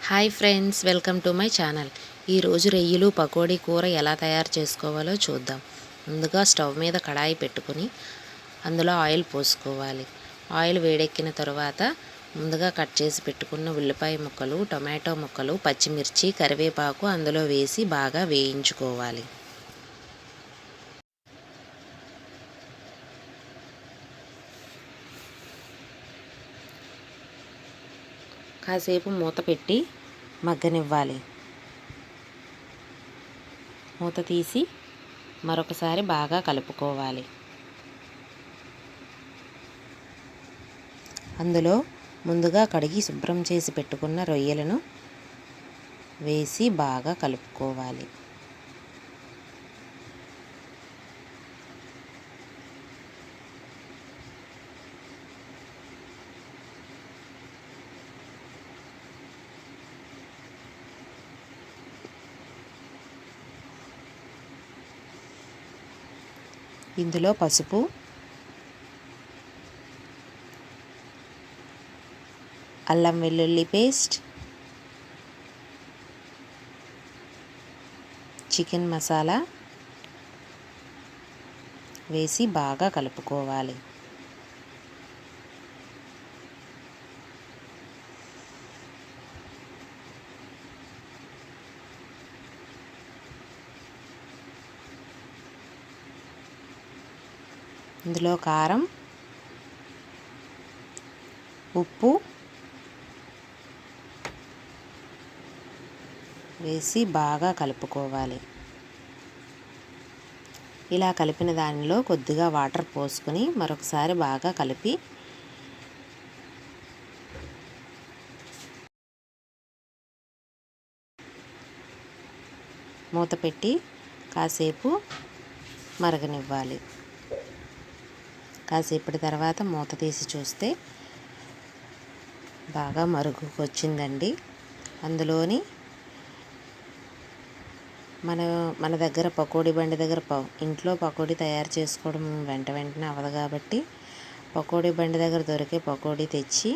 Hi friends, welcome to my channel. ఈరోజు రొయ్యలు పకోడీ కూర ఎలా తయారు చేసుకోవాలో చూద్దాం. ముందుగా స్టవ్ మీద కడాయి పెట్టుకుని అందులో ఆయిల్ పోసుకోవాలి. ఆయిల్ వేడెక్కిన తర్వాత ముందుగా కట్ చేసి పెట్టుకున్న ఉల్లిపాయ ముక్కలు, టొమాటో ముక్కలు, పచ్చిమిర్చి, కరివేపాకు అందులో వేసి బాగా వేయించుకోవాలి. కాసేపు మూత పెట్టి మగ్గనివ్వాలి. మూత తీసి మరొకసారి బాగా కలుపుకోవాలి. అందులో ముందుగా కడిగి శుభ్రం చేసి పెట్టుకున్న రొయ్యలను వేసి బాగా కలుపుకోవాలి. ఇందులో పసుపు, అల్లం వెల్లుల్లి పేస్ట్, చికెన్ మసాలా వేసి బాగా కలుపుకోవాలి. ఇందులో కారం, ఉప్పు వేసి బాగా కలుపుకోవాలి. ఇలా కలిపిన దానిలో కొద్దిగా వాటర్ పోసుకొని మరొకసారి బాగా కలిపి మూత పెట్టి కాసేపు మరగనివ్వాలి. కాసేపటి తర్వాత మూత తీసి చూస్తే బాగా మరుగుకు వచ్చిందండి. అందులోని మన దగ్గర పకోడీ బండి దగ్గర ఇంట్లో పకోడీ తయారు చేసుకోవడం వెంటనే అవ్వదు కాబట్టి పకోడీ బండి దగ్గర దొరికే పకోడీ తెచ్చి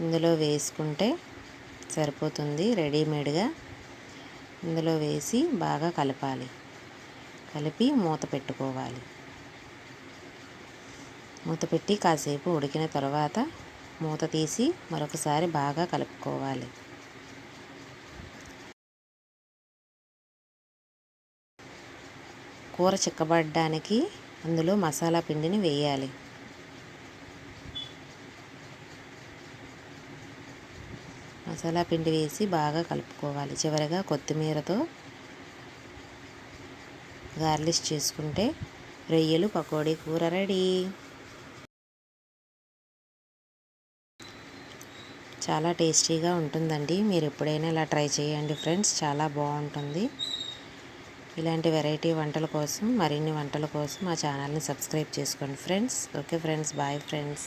ఇందులో వేసుకుంటే సరిపోతుంది. రెడీమేడ్గా ఇందులో వేసి బాగా కలపాలి. కలిపి మూత పెట్టుకోవాలి. మూత పెట్టి కాసేపు ఉడికిన తర్వాత మూత తీసి మరొకసారి బాగా కలుపుకోవాలి. కూర చిక్కబడడానికి అందులో మసాలా పిండిని వేయాలి. మసాలా పిండి వేసి బాగా కలుపుకోవాలి. చివరిగా కొత్తిమీరతో గార్నిష్ చేసుకుంటే రొయ్యలు పకోడీ కూర రెడీ. చాలా టేస్టీగా ఉంటుందండి. మీరు ఎప్పుడైనా ఇలా ట్రై చేయండి ఫ్రెండ్స్, చాలా బాగుంటుంది. ఇలాంటి వెరైటీ వంటల కోసం, మరిన్ని వంటల కోసం మా ఛానల్ని సబ్స్క్రైబ్ చేసుకోండి friends. Okay friends, bye friends.